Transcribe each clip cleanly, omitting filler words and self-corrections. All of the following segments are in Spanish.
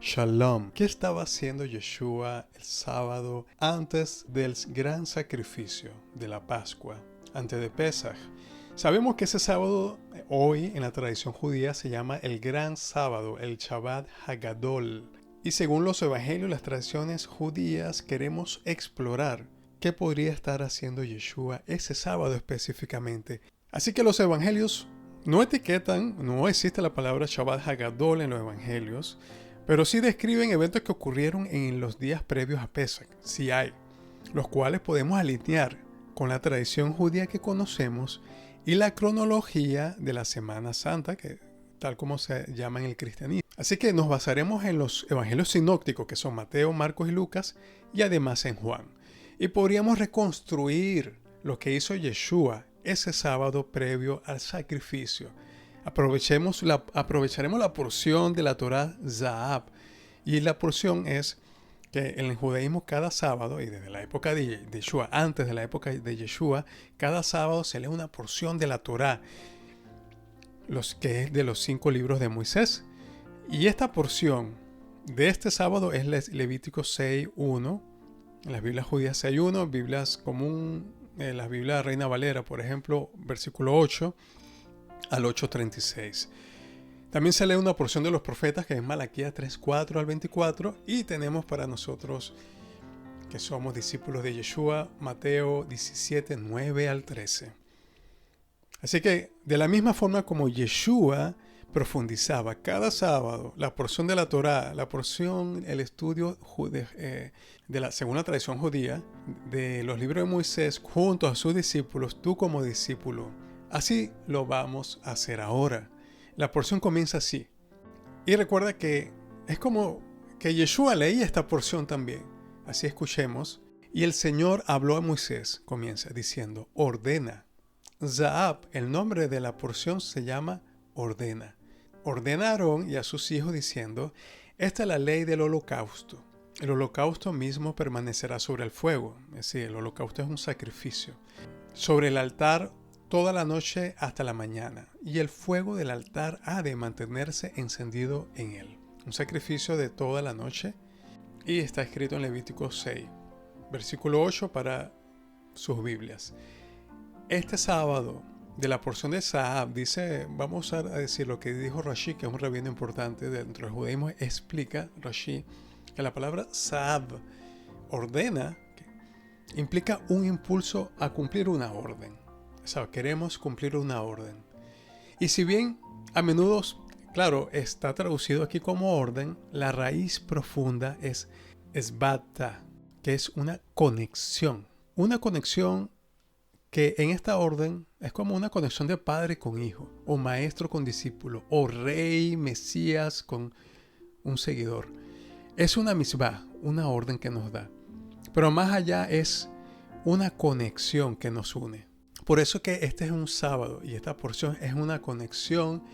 Shalom. ¿Qué estaba haciendo Yeshua el sábado antes del gran sacrificio de la Pascua, antes de Pesaj? Sabemos que ese sábado, hoy en la tradición judía, se llama el Gran Sábado, el Shabbat Hagadol. Y según los evangelios y las tradiciones judías, queremos explorar qué podría estar haciendo Yeshua ese sábado específicamente. Así que los evangelios no etiquetan, no existe la palabra Shabbat Hagadol en los evangelios, pero sí describen eventos que ocurrieron en los días previos a Pesach, sí hay, los cuales podemos alinear con la tradición judía que conocemos y la cronología de la Semana Santa, que tal como se llama en el cristianismo. Así que nos basaremos en los evangelios sinópticos, que son Mateo, Marcos y Lucas, y además en Juan. Y podríamos reconstruir lo que hizo Yeshua ese sábado previo al sacrificio. Aprovecharemos la porción de la Torah Zahab. Y la porción es que en el judaísmo cada sábado, y desde la época de Yeshua, antes de la época de Yeshua, cada sábado se lee una porción de la Torah, que es de los 5 libros de Moisés. Y esta porción de este sábado es Levítico 6.1, en las Biblias judías 6.1, Biblias común, las Biblias Reina Valera, por ejemplo, versículo 8 al 8.36. También se lee una porción de los profetas que es Malaquías 3.4 al 24 y tenemos para nosotros que somos discípulos de Yeshua Mateo 17.9 al 13. Así que de la misma forma como Yeshua profundizaba cada sábado la porción de la Torá, la porción, el estudio según la tradición judía, de los libros de Moisés junto a sus discípulos, tú como discípulo, así lo vamos a hacer ahora. La porción comienza así. Y recuerda que es como que Yeshua leía esta porción también. Así escuchemos. Y el Señor habló a Moisés, comienza diciendo, ordena. Zahab, el nombre de la porción se llama ordena. Ordena a Aarón y a sus hijos diciendo, esta es la ley del holocausto. El holocausto mismo permanecerá sobre el fuego. Es decir, el holocausto es un sacrificio. Sobre el altar toda la noche hasta la mañana, y el fuego del altar ha de mantenerse encendido en él. Un sacrificio de toda la noche, y está escrito en Levítico 6, versículo 8 para sus Biblias. Este sábado, de la porción de Zahab, dice, vamos a decir lo que dijo Rashi, que es un rabino importante dentro del judaísmo, explica Rashi que la palabra Zahab, ordena, implica un impulso a cumplir una orden. O sea, queremos cumplir una orden. Y si bien a menudo, claro, está traducido aquí como orden, la raíz profunda es esbata, que es una conexión. Una conexión que en esta orden es como una conexión de padre con hijo, o maestro con discípulo, o rey, mesías con un seguidor. Es una misbah, una orden que nos da. Pero más allá es una conexión que nos une. Por eso que este es un sábado y esta porción es una conexión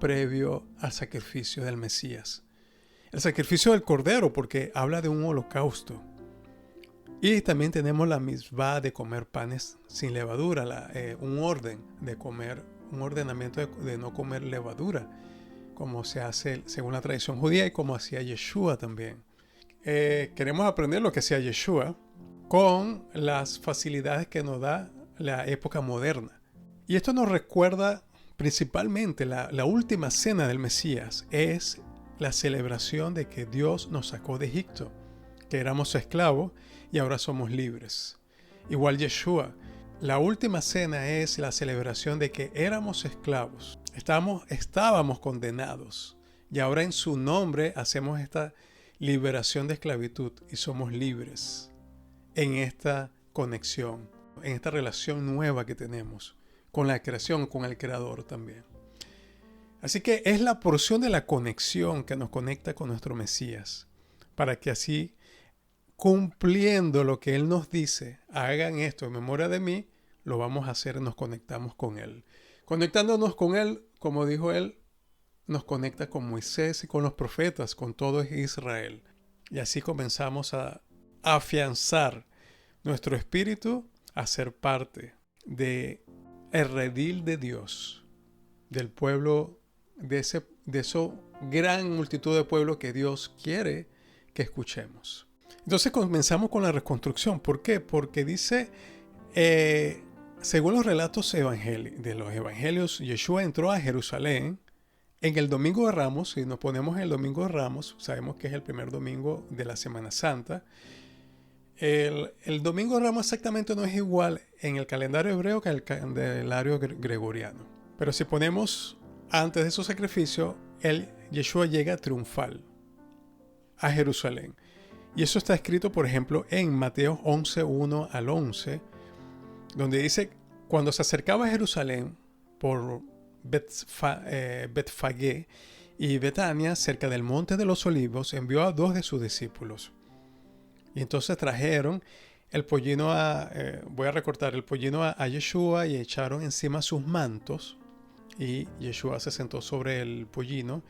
previo al sacrificio del Mesías. El sacrificio del Cordero, porque habla de un holocausto. Y también tenemos la misbah de comer panes sin levadura, un orden de comer, un ordenamiento de no comer levadura, como se hace según la tradición judía y como hacía Yeshua también. Queremos aprender lo que hacía Yeshua con las facilidades que nos da la época moderna. Y esto nos recuerda principalmente la última cena del Mesías, es la celebración de que Dios nos sacó de Egipto, que éramos esclavos y ahora somos libres. Igual Yeshua, la última cena es la celebración de que éramos esclavos, estábamos condenados y ahora en su nombre hacemos esta liberación de esclavitud y somos libres en esta conexión, en esta relación nueva que tenemos con la creación, con el Creador también. Así que es la porción de la conexión que nos conecta con nuestro Mesías, para que así, cumpliendo lo que Él nos dice, hagan esto en memoria de mí, lo vamos a hacer, nos conectamos con Él. Conectándonos con Él, como dijo Él, nos conecta con Moisés y con los profetas, con todo Israel. Y así comenzamos a afianzar nuestro espíritu a ser parte de el redil de Dios, del pueblo, de eso gran multitud de pueblo que Dios quiere que escuchemos. Entonces comenzamos con la reconstrucción. ¿Por qué? Porque dice, según los relatos de los evangelios, Yeshua entró a Jerusalén en el Domingo de Ramos. Si nos ponemos en el Domingo de Ramos, sabemos que es el primer domingo de la Semana Santa. El Domingo de Ramos exactamente no es igual en el calendario hebreo que en el calendario gregoriano. Pero si ponemos antes de su sacrificio, Yeshua llega triunfal a Jerusalén. Y eso está escrito, por ejemplo, en Mateo 11, 1 al 11, donde dice, cuando se acercaba a Jerusalén por Betfagé y Betania, cerca del Monte de los Olivos, envió a 2 de sus discípulos. Y entonces trajeron el pollino voy a recortar el pollino a Yeshua y echaron encima sus mantos. Y Yeshua se sentó sobre el pollino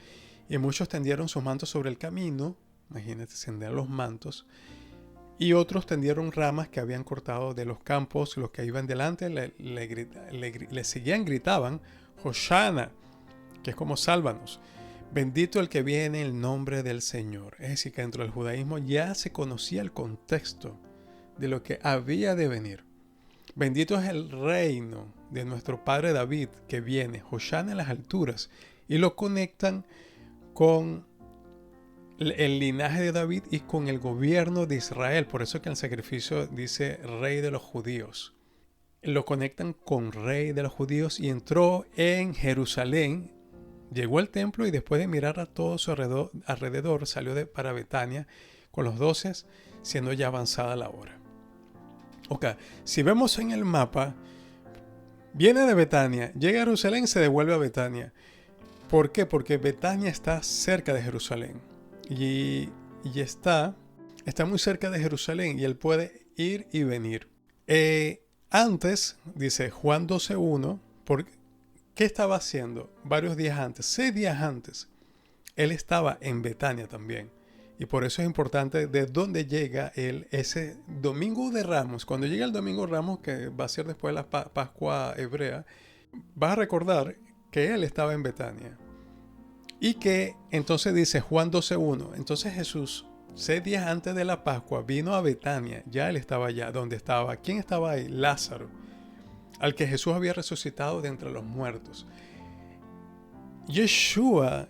y muchos tendieron sus mantos sobre el camino. Imagínate, tendían los mantos. Y otros tendieron ramas que habían cortado de los campos. Los que iban delante le seguían, gritaban, Hoshana, que es como sálvanos. Bendito el que viene en el nombre del Señor. Es decir, que dentro del judaísmo ya se conocía el contexto de lo que había de venir. Bendito es el reino de nuestro padre David que viene, Hoshana en las alturas, y lo conectan con el linaje de David y con el gobierno de Israel. Por eso que en el sacrificio dice rey de los judíos. Lo conectan con rey de los judíos y entró en Jerusalén, llegó al templo y después de mirar a todo su alrededor salió para Betania con los 12, siendo ya avanzada la hora. Ok, si vemos en el mapa, viene de Betania, llega a Jerusalén y se devuelve a Betania. ¿Por qué? Porque Betania está cerca de Jerusalén. Y está muy cerca de Jerusalén y él puede ir y venir. Antes, dice Juan 12:1, ¿qué estaba haciendo? Varios días antes, 6 días antes, él estaba en Betania también. Y por eso es importante de dónde llega él ese Domingo de Ramos. Cuando llega el Domingo de Ramos, que va a ser después de la Pascua hebrea, vas a recordar que él estaba en Betania. Y que entonces dice Juan 12:1, entonces Jesús, 6 días antes de la Pascua, vino a Betania. Ya él estaba allá, donde estaba. ¿Quién estaba ahí? Lázaro, al que Jesús había resucitado de entre los muertos. Yeshua,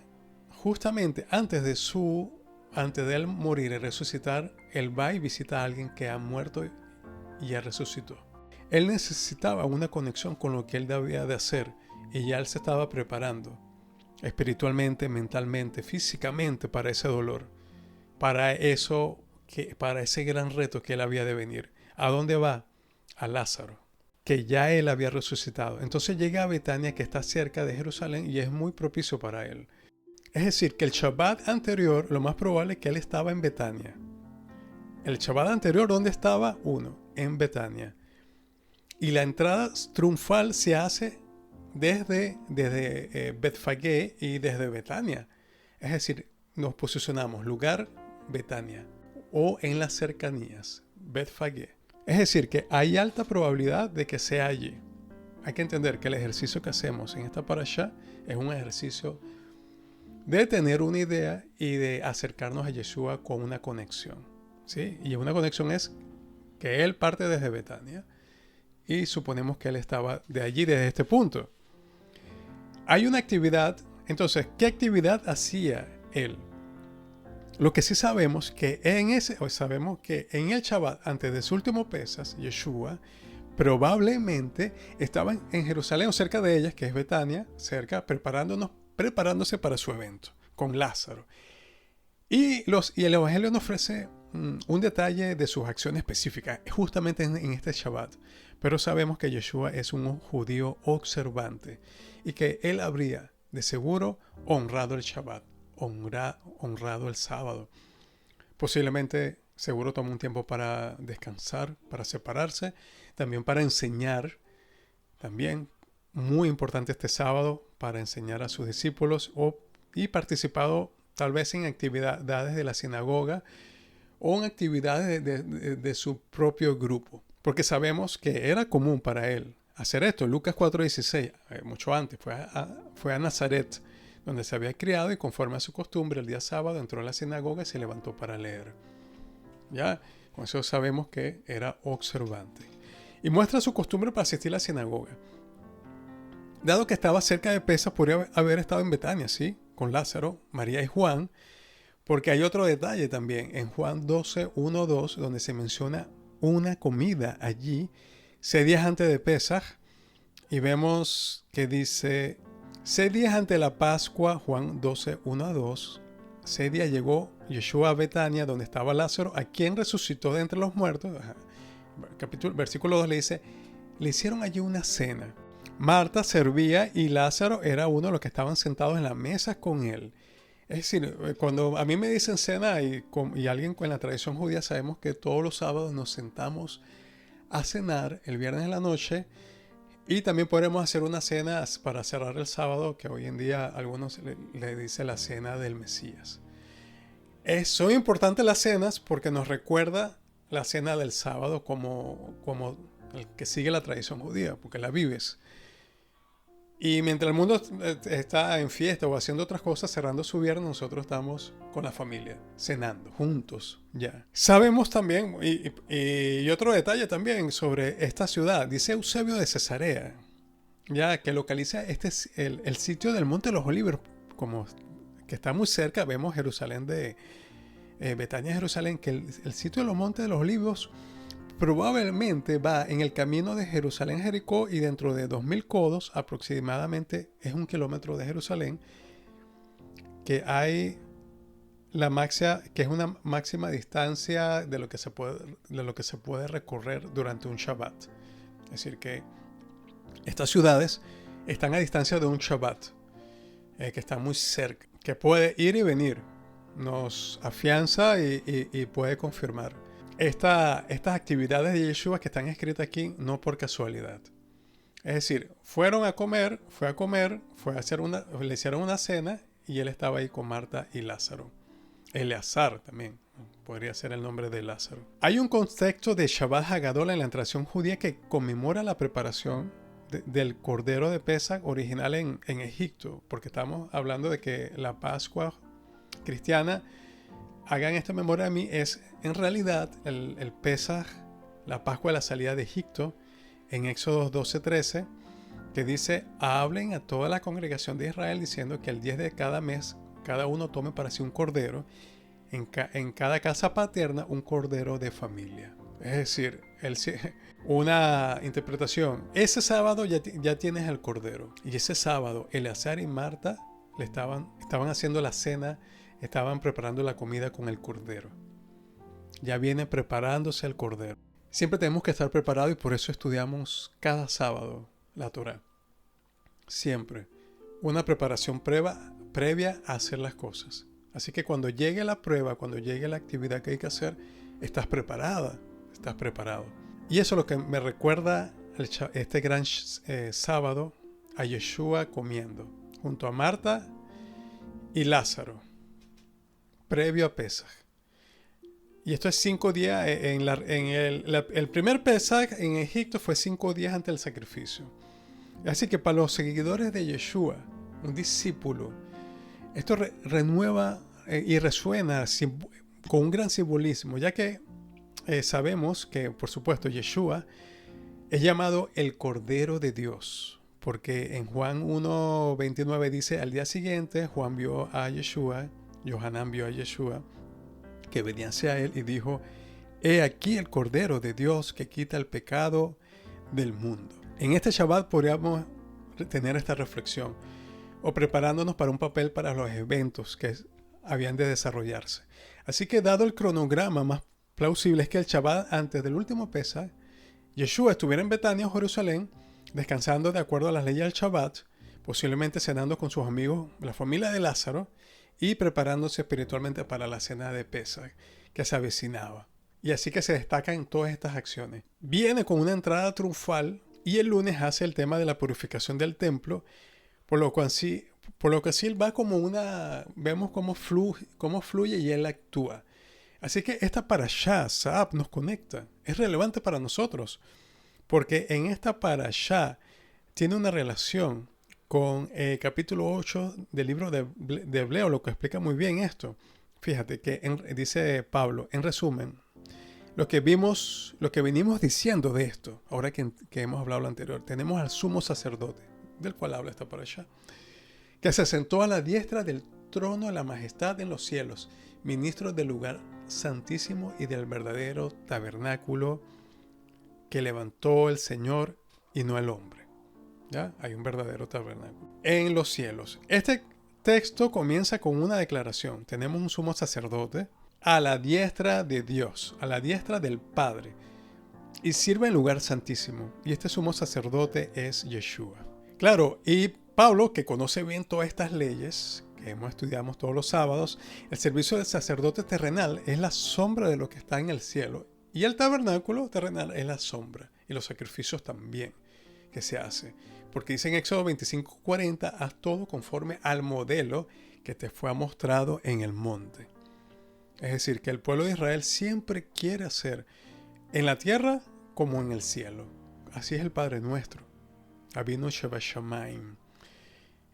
justamente antes de él morir y resucitar, él va y visita a alguien que ha muerto y ya resucitó. Él necesitaba una conexión con lo que él debía de hacer y ya él se estaba preparando espiritualmente, mentalmente, físicamente para ese dolor, para ese gran reto que él había de venir. ¿A dónde va? A Lázaro, que ya él había resucitado. Entonces llega a Betania, que está cerca de Jerusalén y es muy propicio para él. Es decir, que el Shabbat anterior, lo más probable es que él estaba en Betania. El Shabbat anterior, ¿dónde estaba? En Betania. Y la entrada triunfal se hace desde Betfagé y desde Betania. Es decir, nos posicionamos lugar Betania o en las cercanías, Betfagé. Es decir, que hay alta probabilidad de que sea allí. Hay que entender que el ejercicio que hacemos en esta parashá es un ejercicio de tener una idea y de acercarnos a Yeshua con una conexión, ¿sí? Y una conexión es que él parte desde Betania y suponemos que él estaba de allí, desde este punto. Hay una actividad, entonces, ¿qué actividad hacía él? Lo que sí sabemos que en el Shabbat, antes de su último Pesas, Yeshua probablemente estaba en Jerusalén o cerca de ellas, que es Betania, cerca, preparándose para su evento con Lázaro. Y el Evangelio nos ofrece un detalle de sus acciones específicas, justamente en este Shabbat. Pero sabemos que Yeshua es un judío observante y que él habría de seguro honrado el Shabbat, honrado el sábado. Posiblemente, seguro tomó un tiempo para descansar, para separarse, también para enseñar. También muy importante este sábado para enseñar a sus discípulos y participado tal vez en actividades de la sinagoga o en actividades de su propio grupo. Porque sabemos que era común para él hacer esto. Lucas 4:16, mucho antes, fue a Nazaret donde se había criado y conforme a su costumbre el día sábado entró a la sinagoga y se levantó para leer. Ya, con eso sabemos que era observante. Y muestra su costumbre para asistir a la sinagoga. Dado que estaba cerca de Pesaj, podría haber estado en Betania, ¿sí? Con Lázaro, María y Juan, porque hay otro detalle también en Juan 12, 1, 2, donde se menciona una comida allí, 6 días antes de Pesaj, y vemos que dice, 6 días antes de la Pascua, Juan 12, 1 a 2, 6 días llegó Yeshua a Betania, donde estaba Lázaro, a quien resucitó de entre los muertos. Versículo 2 le dice, le hicieron allí una cena. Marta servía y Lázaro era uno de los que estaban sentados en la mesa con él. Es decir, cuando a mí me dicen cena y alguien con la tradición judía, sabemos que todos los sábados nos sentamos a cenar el viernes en la noche y también podremos hacer una cena para cerrar el sábado, que hoy en día algunos le dicen la cena del Mesías. Son importantes las cenas porque nos recuerda la cena del sábado como el que sigue la tradición judía, porque la vives. Y mientras el mundo está en fiesta o haciendo otras cosas, cerrando su viernes, nosotros estamos con la familia, cenando, juntos, ya. Sabemos también, y otro detalle también sobre esta ciudad, dice Eusebio de Cesarea, ya que localiza el sitio del Monte de los Olivos, como que está muy cerca, vemos Jerusalén Betania, Jerusalén, que el sitio de los Montes de los Olivos probablemente va en el camino de Jerusalén a Jericó y dentro de 2000 codos, aproximadamente es 1 kilómetro de Jerusalén, que hay que es una máxima distancia de lo que se puede recorrer durante un Shabbat. Es decir, que estas ciudades están a distancia de un Shabbat, que está muy cerca, que puede ir y venir, nos afianza y puede confirmar. Estas actividades de Yeshua que están escritas aquí no por casualidad. Es decir, fue a comer, le hicieron una cena y él estaba ahí con Marta y Lázaro. Eleazar también, podría ser el nombre de Lázaro. Hay un contexto de Shabbat Hagadol en la tradición judía que conmemora la preparación del Cordero de Pesaj original en Egipto, porque estamos hablando de que la Pascua cristiana, hagan esta memoria a mí, es en realidad el Pesaj, la Pascua de la salida de Egipto, en Éxodo 12:13, que dice, hablen a toda la congregación de Israel diciendo que el 10 de cada mes, cada uno tome para sí un cordero, en cada casa paterna un cordero de familia. Es decir, una interpretación, ese sábado ya tienes el cordero, y ese sábado Eleazar y Marta estaban haciendo la cena, estaban preparando la comida con el cordero. Ya viene preparándose el cordero. Siempre tenemos que estar preparados y por eso estudiamos cada sábado la Torá. Siempre. Una preparación previa a hacer las cosas. Así que cuando llegue la prueba, cuando llegue la actividad que hay que hacer, estás preparada, estás preparado. Y eso es lo que me recuerda este gran sábado a Yeshua comiendo junto a Marta y Lázaro, previo a Pesaj. Y esto es 5 días, el primer Pesaj en Egipto fue 5 días antes del sacrificio. Así que para los seguidores de Yeshua, un discípulo, esto renueva y resuena con un gran simbolismo, ya que sabemos que, por supuesto, Yeshua es llamado el Cordero de Dios, porque en Juan 1:29 dice, al día siguiente Juan vio a Yeshua, Yohanan vio a Yeshua, que venía hacia él y dijo, he aquí el Cordero de Dios que quita el pecado del mundo. En este Shabbat podríamos tener esta reflexión, o preparándonos para un papel para los eventos que habían de desarrollarse. Así que dado el cronograma, más plausible es que el Shabbat antes del último Pesaj, Yeshua estuviera en Betania o Jerusalén, descansando de acuerdo a las leyes del Shabbat, posiblemente cenando con sus amigos, la familia de Lázaro, y preparándose espiritualmente para la cena de Pesaj que se avecinaba. Y así que se destacan todas estas acciones. Viene con una entrada triunfal y el lunes hace el tema de la purificación del templo, por lo que sí él va como vemos cómo fluye y él actúa. Así que esta parashá, Saab, nos conecta, es relevante para nosotros, porque en esta parashá tiene una relación con el capítulo 8 del libro de Hebreo, lo que explica muy bien esto. Fíjate que dice Pablo, en resumen, lo que venimos diciendo de esto, ahora que hemos hablado lo anterior, tenemos al sumo sacerdote, del cual habla esta parasha, que se sentó a la diestra del trono de la majestad en los cielos, ministro del lugar santísimo y del verdadero tabernáculo que levantó el Señor y no el hombre. ¿Ya? Hay un verdadero tabernáculo en los cielos. Este texto comienza con una declaración. Tenemos un sumo sacerdote a la diestra de Dios, a la diestra del Padre, y sirve en lugar santísimo. Y este sumo sacerdote es Yeshua. Claro, y Pablo, que conoce bien todas estas leyes que estudiamos todos los sábados, el servicio del sacerdote terrenal es la sombra de lo que está en el cielo. Y el tabernáculo terrenal es la sombra. Y los sacrificios también que se hace. Porque dice en Éxodo 25:40, haz todo conforme al modelo que te fue mostrado en el monte. Es decir, que el pueblo de Israel siempre quiere hacer en la tierra como en el cielo. Así es el Padre nuestro. Avinu Shebashamayim.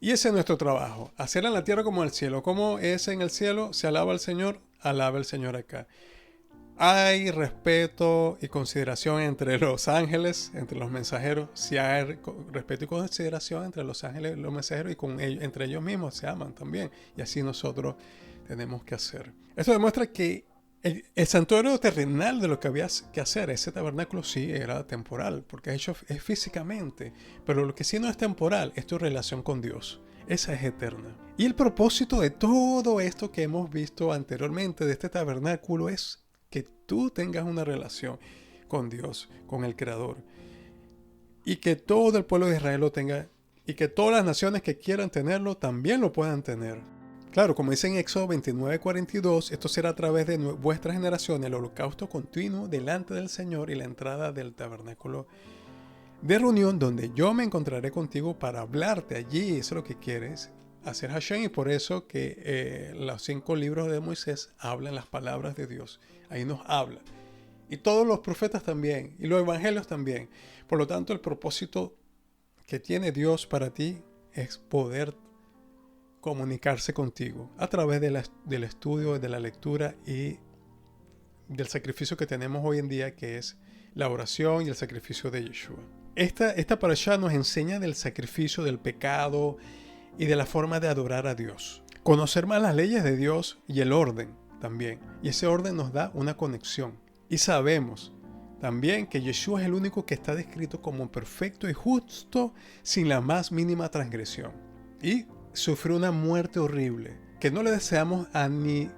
Y ese es nuestro trabajo, hacer en la tierra como en el cielo. Como es en el cielo, se alaba al Señor, alaba al Señor acá. Hay respeto y consideración entre los ángeles, entre los mensajeros. Si hay respeto y consideración entre los ángeles y los mensajeros, y entre ellos mismos se aman también. Y así nosotros tenemos que hacer. Esto demuestra que el santuario terrenal de lo que había que hacer, ese tabernáculo sí era temporal, porque es físicamente. Pero lo que sí no es temporal es tu relación con Dios. Esa es eterna. Y el propósito de todo esto que hemos visto anteriormente de este tabernáculo es que tú tengas una relación con Dios, con el Creador. Y que todo el pueblo de Israel lo tenga. Y que todas las naciones que quieran tenerlo también lo puedan tener. Claro, como dice en Éxodo 29:42, esto será a través de vuestra generación el holocausto continuo delante del Señor y la entrada del tabernáculo de reunión donde yo me encontraré contigo para hablarte allí. Eso es lo que quieres hacer Hashem, y por eso que los 5 libros de Moisés hablan las palabras de Dios. Ahí nos habla. Y todos los profetas también, y los evangelios también. Por lo tanto, el propósito que tiene Dios para ti es poder comunicarse contigo a través del estudio, de la lectura y del sacrificio que tenemos hoy en día, que es la oración y el sacrificio de Yeshua. Esta parashá nos enseña del sacrificio, del pecado y de la forma de adorar a Dios. Conocer más las leyes de Dios y el orden también. Y ese orden nos da una conexión. Y sabemos también que Yeshua es el único que está descrito como perfecto y justo sin la más mínima transgresión. Y sufrió una muerte horrible que no le deseamos ni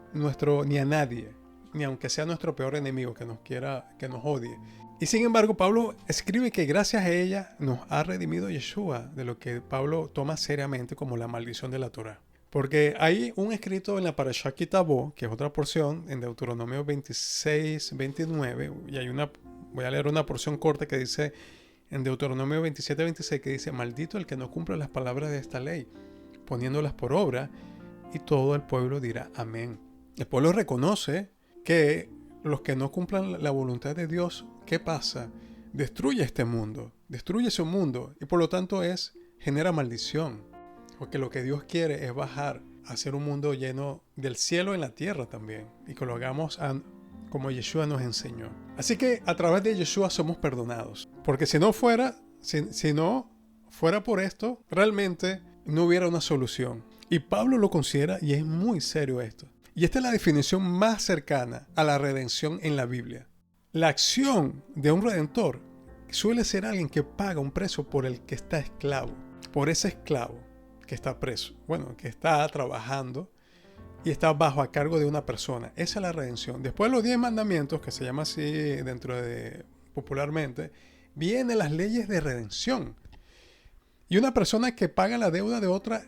a nadie, ni aunque sea nuestro peor enemigo que nos odie. Y sin embargo, Pablo escribe que gracias a ella nos ha redimido Yeshua, de lo que Pablo toma seriamente como la maldición de la Torá. Porque hay un escrito en la Parashá Kitabó, que es otra porción, en Deuteronomio 26:29, y voy a leer una porción corta que dice, en Deuteronomio 27:26, que dice, maldito el que no cumple las palabras de esta ley, poniéndolas por obra, y todo el pueblo dirá amén. El pueblo reconoce que los que no cumplan la voluntad de Dios, ¿qué pasa? Destruye este mundo, destruye su mundo, y por lo tanto genera maldición. Porque lo que Dios quiere es bajar a hacer un mundo lleno del cielo en la tierra también, y que lo hagamos como Yeshua nos enseñó. Así que a través de Yeshua somos perdonados. Porque si no fuera por esto, realmente no hubiera una solución. Y Pablo lo considera, y es muy serio esto. Y esta es la definición más cercana a la redención en la Biblia. La acción de un redentor suele ser alguien que paga un precio por el que está esclavo, por ese esclavo que está preso, que está trabajando y está bajo a cargo de una persona. Esa es la redención. Después de los 10 mandamientos, que se llama así popularmente, vienen las leyes de redención. Y una persona que paga la deuda de otra,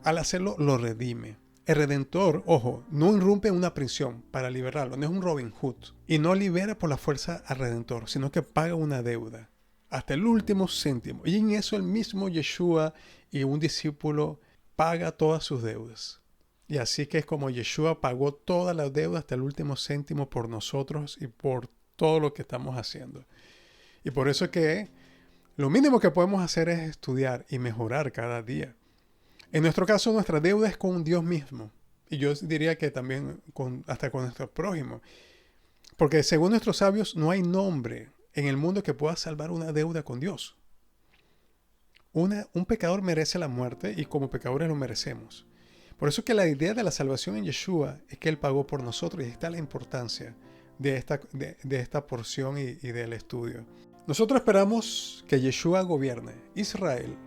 al hacerlo, lo redime. El redentor, ojo, no irrumpe en una prisión para liberarlo, no es un Robin Hood. Y no libera por la fuerza al redentor, sino que paga una deuda hasta el último céntimo. Y en eso el mismo Yeshua y un discípulo paga todas sus deudas. Y así que es como Yeshua pagó toda la deuda hasta el último céntimo por nosotros y por todo lo que estamos haciendo. Y por eso que Lo mínimo que podemos hacer es estudiar y mejorar cada día. En nuestro caso, nuestra deuda es con Dios mismo. Y yo diría que también hasta con nuestro prójimo. Porque según nuestros sabios, no hay nombre en el mundo que pueda salvar una deuda con Dios. Un pecador merece la muerte y como pecadores lo merecemos. Por eso que la idea de la salvación en Yeshua es que Él pagó por nosotros y está la importancia de esta porción y del estudio. Nosotros esperamos que Yeshua gobierne Israel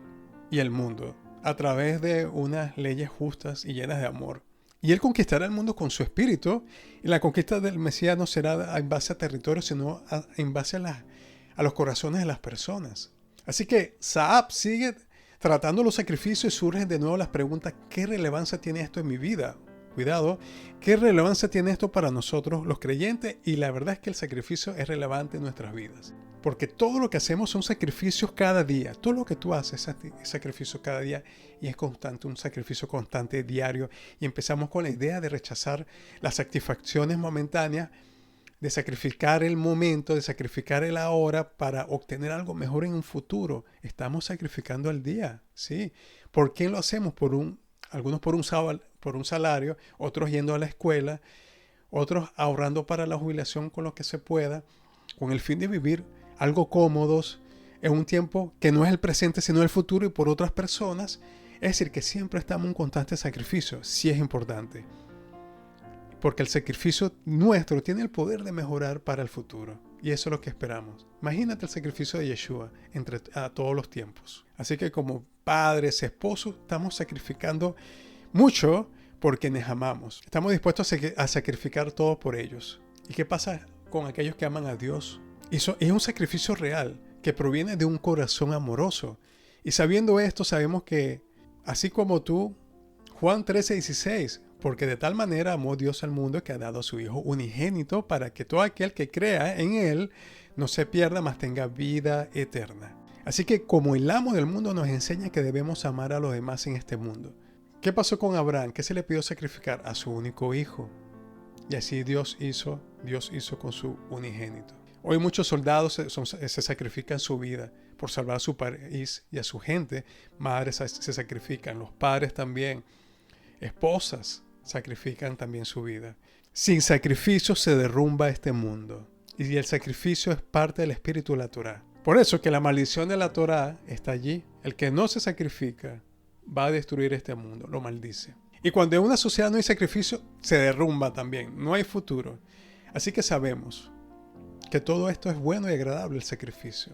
y el mundo a través de unas leyes justas y llenas de amor. Y Él conquistará el mundo con su espíritu, y la conquista del Mesías no será en base a territorio, sino en base a los corazones de las personas. Así que Saab sigue tratando los sacrificios y surgen de nuevo las preguntas: ¿qué relevancia tiene esto en mi vida? Cuidado, ¿qué relevancia tiene esto para nosotros los creyentes? Y la verdad es que el sacrificio es relevante en nuestras vidas. Porque todo lo que hacemos son sacrificios cada día. Todo lo que tú haces es sacrificio cada día y es constante, un sacrificio constante diario. Y empezamos con la idea de rechazar las satisfacciones momentáneas, de sacrificar el momento, de sacrificar el ahora para obtener algo mejor en un futuro. Estamos sacrificando el día, ¿sí? ¿Por qué lo hacemos? Algunos por un salario, otros yendo a la escuela, otros ahorrando para la jubilación con lo que se pueda, con el fin de vivir algo cómodos en un tiempo que no es el presente sino el futuro y por otras personas. Es decir, que siempre estamos en un constante sacrificio. Sí es importante, porque el sacrificio nuestro tiene el poder de mejorar para el futuro, y eso es lo que esperamos. Imagínate el sacrificio de Yeshua a todos los tiempos. Así que como padres, esposos, estamos sacrificando mucho por quienes amamos. Estamos dispuestos a sacrificar todo por ellos. ¿Y qué pasa con aquellos que aman a Dios? Eso es un sacrificio real que proviene de un corazón amoroso. Y sabiendo esto, sabemos que, así como tú, Juan 13:16, porque de tal manera amó Dios al mundo que ha dado a su Hijo unigénito para que todo aquel que crea en Él no se pierda, mas tenga vida eterna. Así que como el amo del mundo nos enseña que debemos amar a los demás en este mundo. ¿Qué pasó con Abraham? ¿Qué se le pidió sacrificar? A su único hijo. Y así Dios hizo con su unigénito. Hoy muchos soldados se sacrifican su vida por salvar a su país y a su gente. Madres se sacrifican, los padres también, esposas sacrifican también su vida. Sin sacrificio se derrumba este mundo. Y el sacrificio es parte del espíritu de la Torá. Por eso que la maldición de la Torá está allí. El que no se sacrifica va a destruir este mundo, lo maldice. Y cuando en una sociedad no hay sacrificio, se derrumba también, no hay futuro. Así que sabemos que todo esto es bueno y agradable, el sacrificio.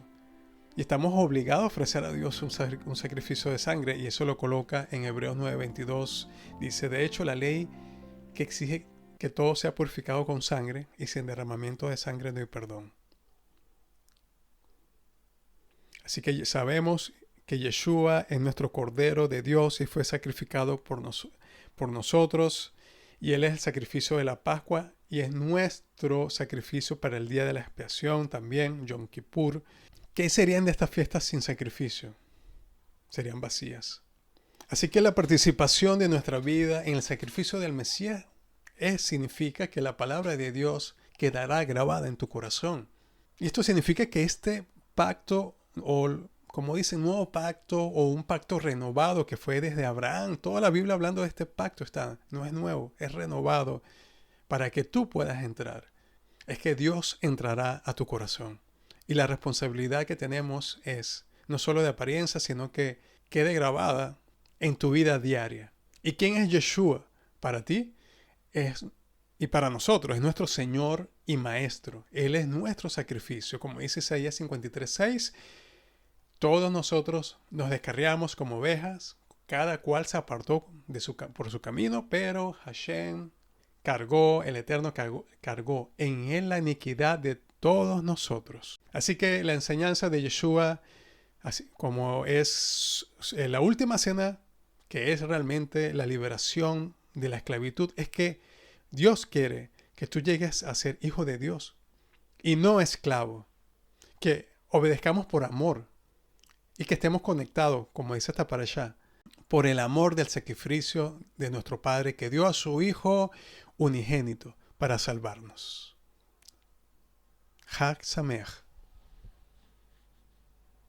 Y estamos obligados a ofrecer a Dios un sacrificio de sangre, y eso lo coloca en Hebreos 9:22. Dice, de hecho, la ley que exige que todo sea purificado con sangre, y sin derramamiento de sangre no hay perdón. Así que sabemos que Yeshua es nuestro Cordero de Dios y fue sacrificado por nosotros, y Él es el sacrificio de la Pascua y es nuestro sacrificio para el día de la expiación también, Yom Kippur. ¿Qué serían de estas fiestas sin sacrificio? Serían vacías. Así que la participación de nuestra vida en el sacrificio del Mesías significa que la palabra de Dios quedará grabada en tu corazón. Y esto significa que este pacto, o como dicen, nuevo pacto o un pacto renovado que fue desde Abraham, toda la Biblia hablando de este pacto no es nuevo, es renovado para que tú puedas entrar. Es que Dios entrará a tu corazón. Y la responsabilidad que tenemos es no solo de apariencia, sino que quede grabada en tu vida diaria. ¿Y quién es Yeshua? Para ti y para nosotros es nuestro Señor y Maestro. Él es nuestro sacrificio. Como dice Isaías 53:6, todos nosotros nos descarriamos como ovejas, cada cual se apartó por su camino, pero Hashem el Eterno cargó en él la iniquidad de todos nosotros. Así que la enseñanza de Yeshua, así como es la última cena, que es realmente la liberación de la esclavitud, es que Dios quiere que tú llegues a ser hijo de Dios y no esclavo, que obedezcamos por amor y que estemos conectados, como dice esta parashá, por el amor del sacrificio de nuestro Padre que dio a su Hijo unigénito para salvarnos. Chag Sameach.